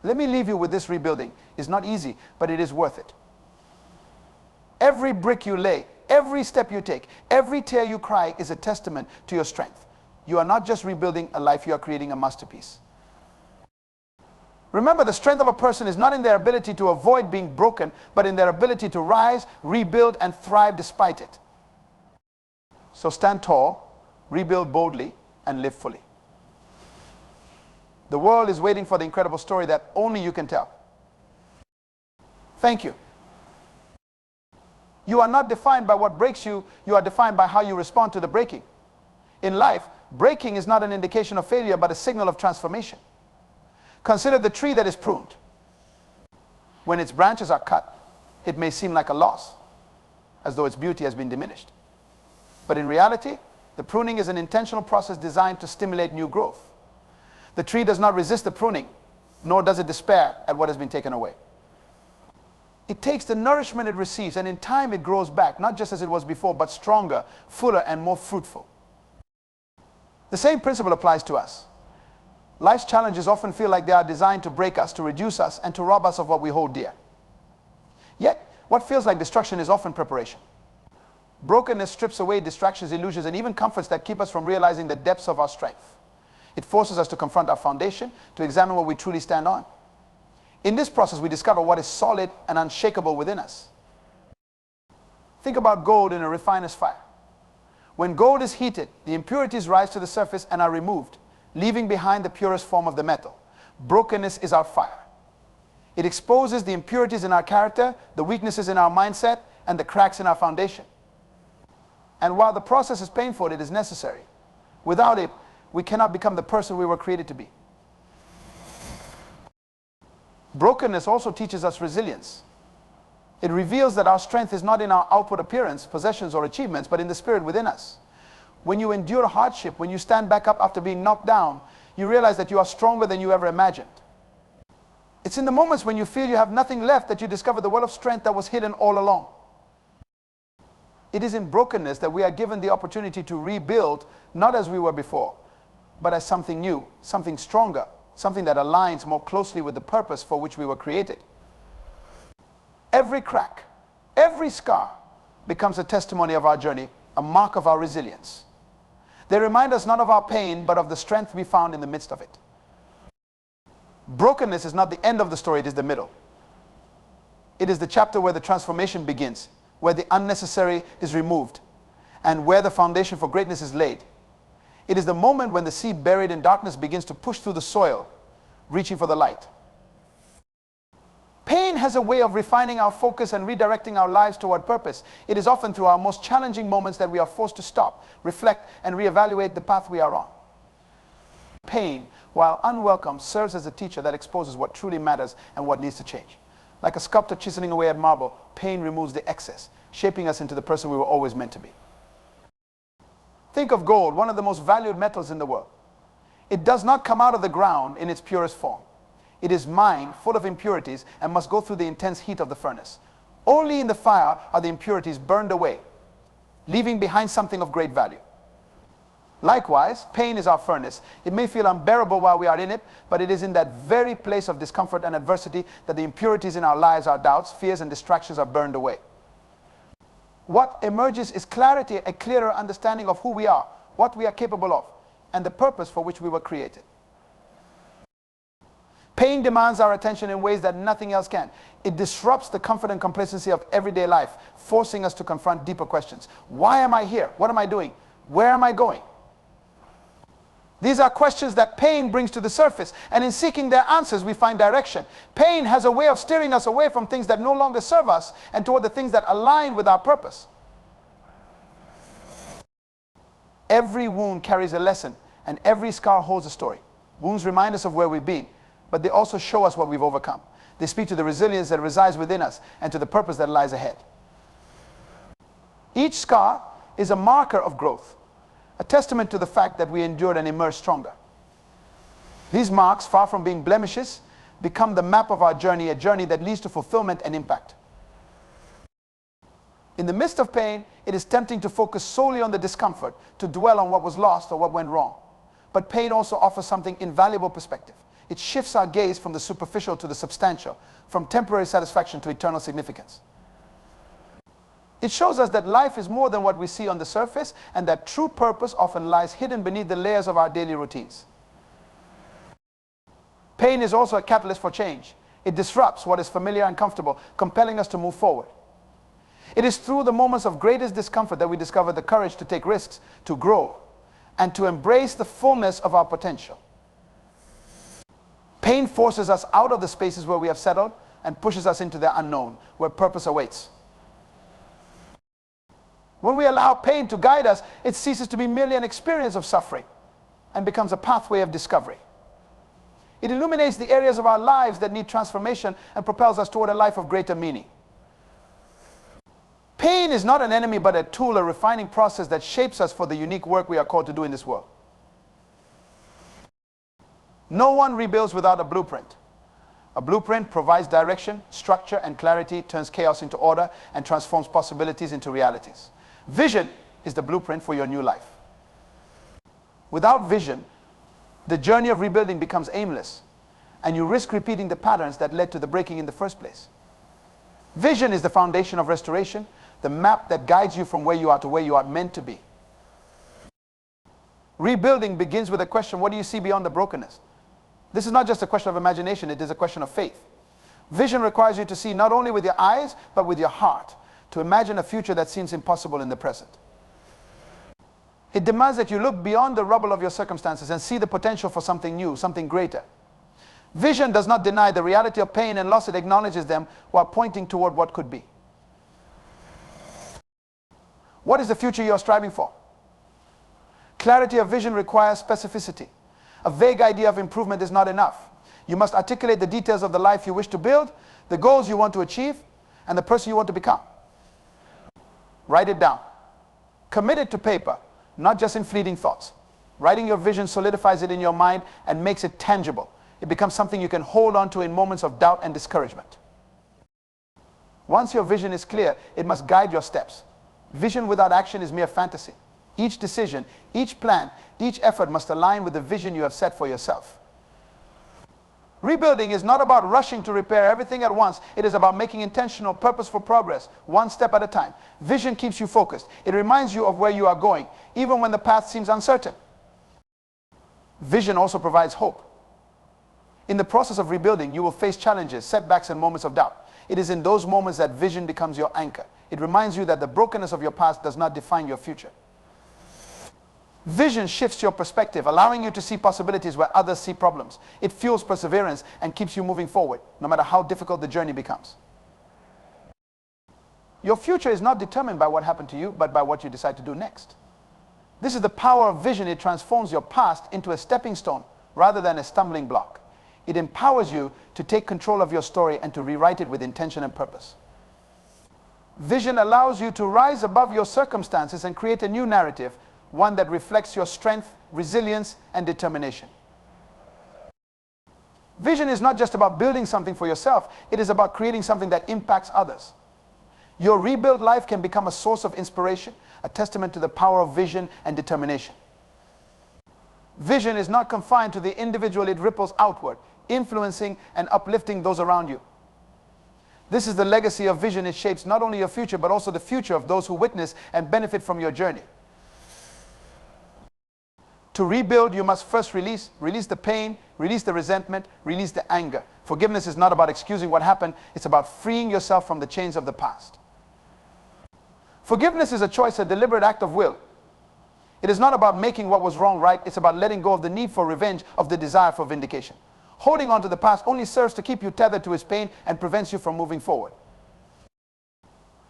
Let me leave you with this rebuilding. It's not easy, but it is worth it. Every brick you lay, every step you take, every tear you cry is a testament to your strength. You are not just rebuilding a life, you are creating a masterpiece. Remember, the strength of a person is not in their ability to avoid being broken, but in their ability to rise, rebuild, and thrive despite it. So stand tall, rebuild boldly, and live fully. The world is waiting for the incredible story that only you can tell. Thank you. You are not defined by what breaks you, you are defined by how you respond to the breaking. In life, breaking is not an indication of failure, but a signal of transformation. Consider the tree that is pruned. When its branches are cut, it may seem like a loss, as though its beauty has been diminished. But in reality, the pruning is an intentional process designed to stimulate new growth. The tree does not resist the pruning, nor does it despair at what has been taken away. It takes the nourishment it receives, and in time it grows back, not just as it was before, but stronger, fuller, and more fruitful. The same principle applies to us. Life's challenges often feel like they are designed to break us, to reduce us, and to rob us of what we hold dear. Yet, what feels like destruction is often preparation. Brokenness strips away distractions, illusions, and even comforts that keep us from realizing the depths of our strength. It forces us to confront our foundation, to examine what we truly stand on. In this process, we discover what is solid and unshakable within us. Think about gold in a refiner's fire. When gold is heated, the impurities rise to the surface and are removed, leaving behind the purest form of the metal. Brokenness is our fire. It exposes the impurities in our character, the weaknesses in our mindset, and the cracks in our foundation. And while the process is painful, it is necessary. Without it, we cannot become the person we were created to be. Brokenness also teaches us resilience. It reveals that our strength is not in our outward appearance, possessions, or achievements, but in the spirit within us. When you endure hardship, when you stand back up after being knocked down, you realize that you are stronger than you ever imagined. It's in the moments when you feel you have nothing left that you discover the well of strength that was hidden all along. It is in brokenness that we are given the opportunity to rebuild, not as we were before, but as something new, something stronger, something that aligns more closely with the purpose for which we were created. Every crack, every scar becomes a testimony of our journey, a mark of our resilience. They remind us not of our pain, but of the strength we found in the midst of it. Brokenness is not the end of the story, it is the middle. It is the chapter where the transformation begins, where the unnecessary is removed, and where the foundation for greatness is laid. It is the moment when the seed buried in darkness begins to push through the soil, reaching for the light. Pain has a way of refining our focus and redirecting our lives toward purpose. It is often through our most challenging moments that we are forced to stop, reflect, and reevaluate the path we are on. Pain, while unwelcome, serves as a teacher that exposes what truly matters and what needs to change. Like a sculptor chiseling away at marble, pain removes the excess, shaping us into the person we were always meant to be. Think of gold, one of the most valued metals in the world. It does not come out of the ground in its purest form. It is mined, full of impurities, and must go through the intense heat of the furnace. Only in the fire are the impurities burned away, leaving behind something of great value. Likewise, pain is our furnace. It may feel unbearable while we are in it, but it is in that very place of discomfort and adversity that the impurities in our lives, our doubts, fears, and distractions are burned away. What emerges is clarity, a clearer understanding of who we are, what we are capable of, and the purpose for which we were created. Pain demands our attention in ways that nothing else can. It disrupts the comfort and complacency of everyday life, forcing us to confront deeper questions. Why am I here? What am I doing? Where am I going? These are questions that pain brings to the surface, and in seeking their answers, we find direction. Pain has a way of steering us away from things that no longer serve us and toward the things that align with our purpose. Every wound carries a lesson, and every scar holds a story. Wounds remind us of where we've been, but they also show us what we've overcome. They speak to the resilience that resides within us and to the purpose that lies ahead. Each scar is a marker of growth, a testament to the fact that we endured and emerged stronger. These marks, far from being blemishes, become the map of our journey, a journey that leads to fulfillment and impact. In the midst of pain, it is tempting to focus solely on the discomfort, to dwell on what was lost or what went wrong. But pain also offers something invaluable perspective. It shifts our gaze from the superficial to the substantial, from temporary satisfaction to eternal significance. It shows us that life is more than what we see on the surface, and that true purpose often lies hidden beneath the layers of our daily routines. Pain is also a catalyst for change. It disrupts what is familiar and comfortable, compelling us to move forward. It is through the moments of greatest discomfort that we discover the courage to take risks, to grow, and to embrace the fullness of our potential. Pain forces us out of the spaces where we have settled and pushes us into the unknown, where purpose awaits. When we allow pain to guide us, it ceases to be merely an experience of suffering and becomes a pathway of discovery. It illuminates the areas of our lives that need transformation and propels us toward a life of greater meaning. Pain is not an enemy but a tool, a refining process that shapes us for the unique work we are called to do in this world. No one rebuilds without a blueprint. A blueprint provides direction, structure, and clarity, turns chaos into order, and transforms possibilities into realities. Vision is the blueprint for your new life. Without vision, the journey of rebuilding becomes aimless, and you risk repeating the patterns that led to the breaking in the first place. Vision is the foundation of restoration, the map that guides you from where you are to where you are meant to be. Rebuilding begins with a question: what do you see beyond the brokenness? This is not just a question of imagination, it is a question of faith. Vision requires you to see not only with your eyes, but with your heart, to imagine a future that seems impossible in the present. It demands that you look beyond the rubble of your circumstances and see the potential for something new, something greater. Vision does not deny the reality of pain and loss, it acknowledges them while pointing toward what could be. What is the future you are striving for? Clarity of vision requires specificity. A vague idea of improvement is not enough. You must articulate the details of the life you wish to build, the goals you want to achieve, and the person you want to become. Write it down. Commit it to paper, not just in fleeting thoughts. Writing your vision solidifies it in your mind and makes it tangible. It becomes something you can hold on to in moments of doubt and discouragement. Once your vision is clear, it must guide your steps. Vision without action is mere fantasy. Each decision, each plan, each effort must align with the vision you have set for yourself. Rebuilding is not about rushing to repair everything at once. It is about making intentional, purposeful progress, one step at a time. Vision keeps you focused. It reminds you of where you are going, even when the path seems uncertain. Vision also provides hope. In the process of rebuilding, you will face challenges, setbacks, and moments of doubt. It is in those moments that vision becomes your anchor. It reminds you that the brokenness of your past does not define your future. Vision shifts your perspective, allowing you to see possibilities where others see problems. It fuels perseverance and keeps you moving forward, no matter how difficult the journey becomes. Your future is not determined by what happened to you, but by what you decide to do next. This is the power of vision. It transforms your past into a stepping stone rather than a stumbling block. It empowers you to take control of your story and to rewrite it with intention and purpose. Vision allows you to rise above your circumstances and create a new narrative, one that reflects your strength, resilience, and determination. Vision is not just about building something for yourself, it is about creating something that impacts others. Your rebuilt life can become a source of inspiration, a testament to the power of vision and determination. Vision is not confined to the individual, it ripples outward, influencing and uplifting those around you. This is the legacy of vision. It shapes not only your future, but also the future of those who witness and benefit from your journey. To rebuild, you must first release the pain, release the resentment, release the anger. Forgiveness is not about excusing what happened, it's about freeing yourself from the chains of the past. Forgiveness is a choice, a deliberate act of will. It is not about making what was wrong right, it's about letting go of the need for revenge, of the desire for vindication. Holding on to the past only serves to keep you tethered to its pain and prevents you from moving forward.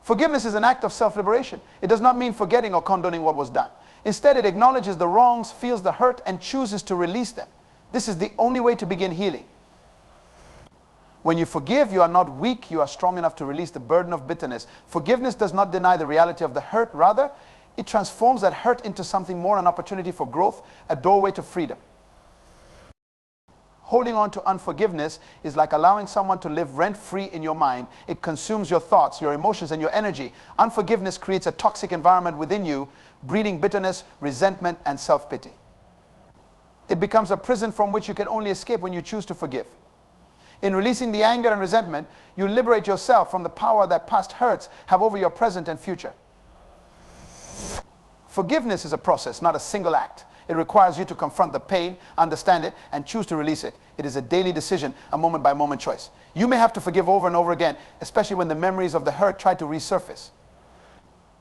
Forgiveness is an act of self-liberation. It does not mean forgetting or condoning what was done. Instead, it acknowledges the wrongs, feels the hurt, and chooses to release them. This is the only way to begin healing. When you forgive, you are not weak, you are strong enough to release the burden of bitterness. Forgiveness does not deny the reality of the hurt. Rather, it transforms that hurt into something more, an opportunity for growth, a doorway to freedom. Holding on to unforgiveness is like allowing someone to live rent-free in your mind. It consumes your thoughts, your emotions, and your energy. Unforgiveness creates a toxic environment within you, breeding bitterness, resentment, and self-pity. It becomes a prison from which you can only escape when you choose to forgive. In releasing the anger and resentment, you liberate yourself from the power that past hurts have over your present and future. Forgiveness is a process, not a single act. It requires you to confront the pain, understand it, and choose to release it. It is a daily decision, a moment-by-moment choice. You may have to forgive over and over again, especially when the memories of the hurt try to resurface.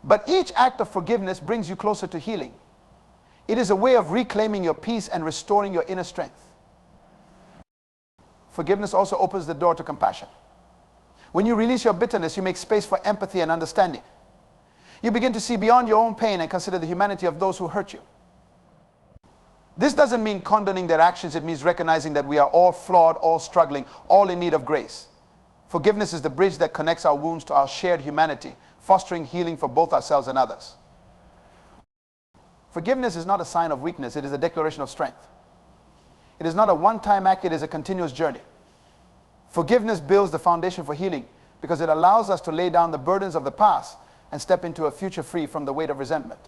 But each act of forgiveness brings you closer to healing. It is a way of reclaiming your peace and restoring your inner strength. Forgiveness also opens the door to compassion. When you release your bitterness, you make space for empathy and understanding. You begin to see beyond your own pain and consider the humanity of those who hurt you. This doesn't mean condoning their actions. It means recognizing that we are all flawed, all struggling, all in need of grace. Forgiveness is the bridge that connects our wounds to our shared humanity, fostering healing for both ourselves and others. Forgiveness is not a sign of weakness. It is a declaration of strength. It is not a one-time act. It is a continuous journey. Forgiveness builds the foundation for healing because it allows us to lay down the burdens of the past and step into a future free from the weight of resentment.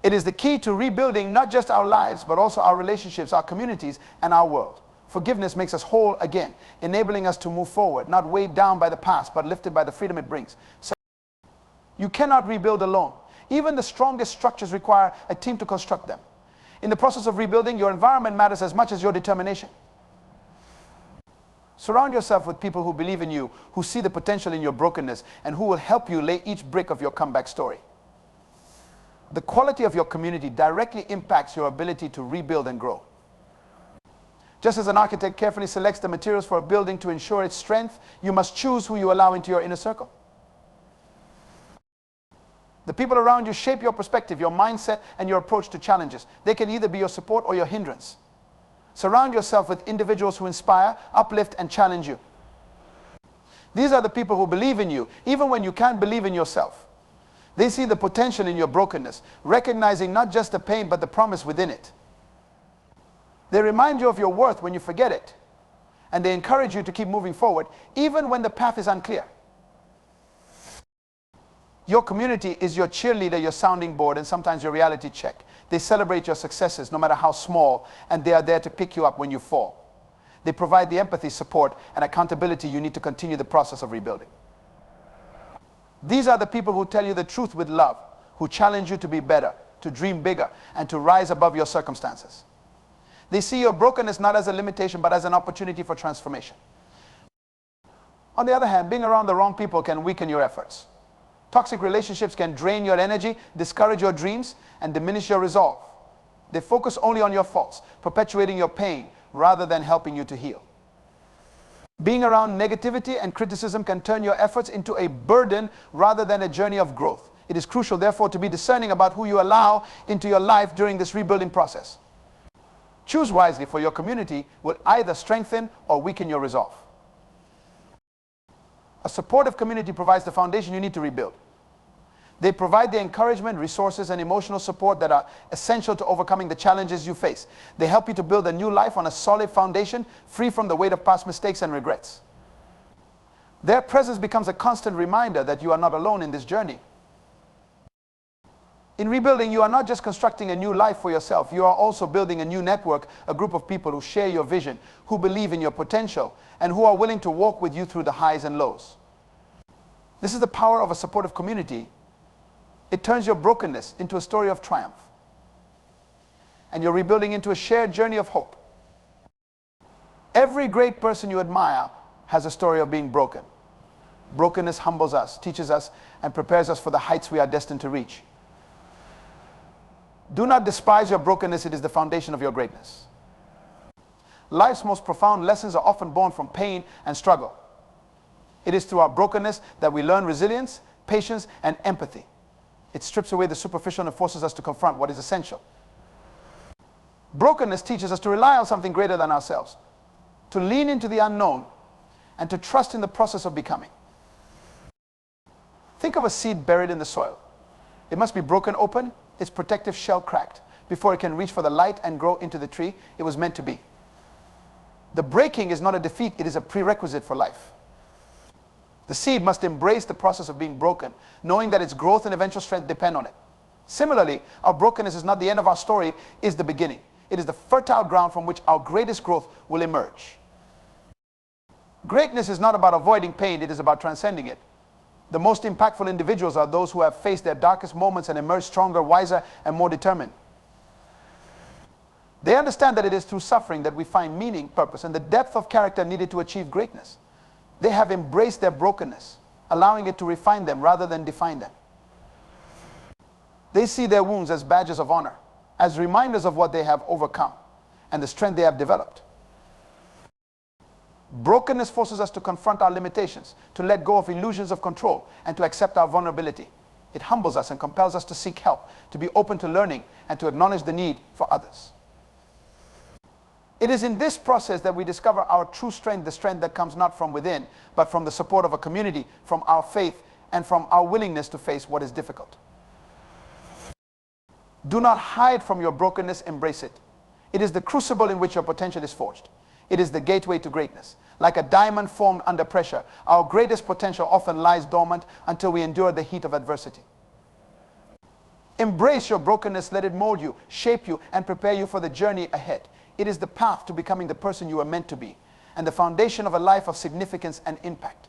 It is the key to rebuilding not just our lives, but also our relationships, our communities, and our world. Forgiveness makes us whole again, enabling us to move forward, not weighed down by the past, but lifted by the freedom it brings. So you cannot rebuild alone. Even the strongest structures require a team to construct them. In the process of rebuilding, your environment matters as much as your determination. Surround yourself with people who believe in you, who see the potential in your brokenness, and who will help you lay each brick of your comeback story. The quality of your community directly impacts your ability to rebuild and grow. Just as an architect carefully selects the materials for a building to ensure its strength, you must choose who you allow into your inner circle. The people around you shape your perspective, your mindset, and your approach to challenges. They can either be your support or your hindrance. Surround yourself with individuals who inspire, uplift, and challenge you. These are the people who believe in you, even when you can't believe in yourself. They see the potential in your brokenness, recognizing not just the pain, but the promise within it. They remind you of your worth when you forget it, and they encourage you to keep moving forward, even when the path is unclear. Your community is your cheerleader, your sounding board, and sometimes your reality check. They celebrate your successes, no matter how small, and they are there to pick you up when you fall. They provide the empathy, support, and accountability you need to continue the process of rebuilding. These are the people who tell you the truth with love, who challenge you to be better, to dream bigger, and to rise above your circumstances. They see your brokenness not as a limitation, but as an opportunity for transformation. On the other hand, being around the wrong people can weaken your efforts. Toxic relationships can drain your energy, discourage your dreams, and diminish your resolve. They focus only on your faults, perpetuating your pain rather than helping you to heal. Being around negativity and criticism can turn your efforts into a burden rather than a journey of growth. It is crucial, therefore, to be discerning about who you allow into your life during this rebuilding process. Choose wisely, for your community will either strengthen or weaken your resolve. A supportive community provides the foundation you need to rebuild. They provide the encouragement, resources, and emotional support that are essential to overcoming the challenges you face. They help you to build a new life on a solid foundation, free from the weight of past mistakes and regrets. Their presence becomes a constant reminder that you are not alone in this journey. In rebuilding, you are not just constructing a new life for yourself, you are also building a new network, a group of people who share your vision, who believe in your potential, and who are willing to walk with you through the highs and lows. This is the power of a supportive community. It turns your brokenness into a story of triumph, and your rebuilding into a shared journey of hope. Every great person you admire has a story of being broken. Brokenness humbles us, teaches us, and prepares us for the heights we are destined to reach. Do not despise your brokenness. It is the foundation of your greatness. Life's most profound lessons are often born from pain and struggle. It is through our brokenness that we learn resilience, patience, and empathy. It strips away the superficial and forces us to confront what is essential. Brokenness teaches us to rely on something greater than ourselves, to lean into the unknown, and to trust in the process of becoming. Think of a seed buried in the soil. It must be broken open, its protective shell cracked, before it can reach for the light and grow into the tree it was meant to be. The breaking is not a defeat, it is a prerequisite for life. The seed must embrace the process of being broken, knowing that its growth and eventual strength depend on it. Similarly, our brokenness is not the end of our story, it is the beginning. It is the fertile ground from which our greatest growth will emerge. Greatness is not about avoiding pain, it is about transcending it. The most impactful individuals are those who have faced their darkest moments and emerged stronger, wiser, and more determined. They understand that it is through suffering that we find meaning, purpose, and the depth of character needed to achieve greatness. They have embraced their brokenness, allowing it to refine them rather than define them. They see their wounds as badges of honor, as reminders of what they have overcome and the strength they have developed. Brokenness forces us to confront our limitations, to let go of illusions of control, and to accept our vulnerability. It humbles us and compels us to seek help, to be open to learning, and to acknowledge the need for others. It is in this process that we discover our true strength, the strength that comes not from within, but from the support of a community, from our faith, and from our willingness to face what is difficult. Do not hide from your brokenness, embrace it. It is the crucible in which your potential is forged. It is the gateway to greatness. Like a diamond formed under pressure, our greatest potential often lies dormant until we endure the heat of adversity. Embrace your brokenness, let it mold you, shape you, and prepare you for the journey ahead. It is the path to becoming the person you are meant to be, and the foundation of a life of significance and impact.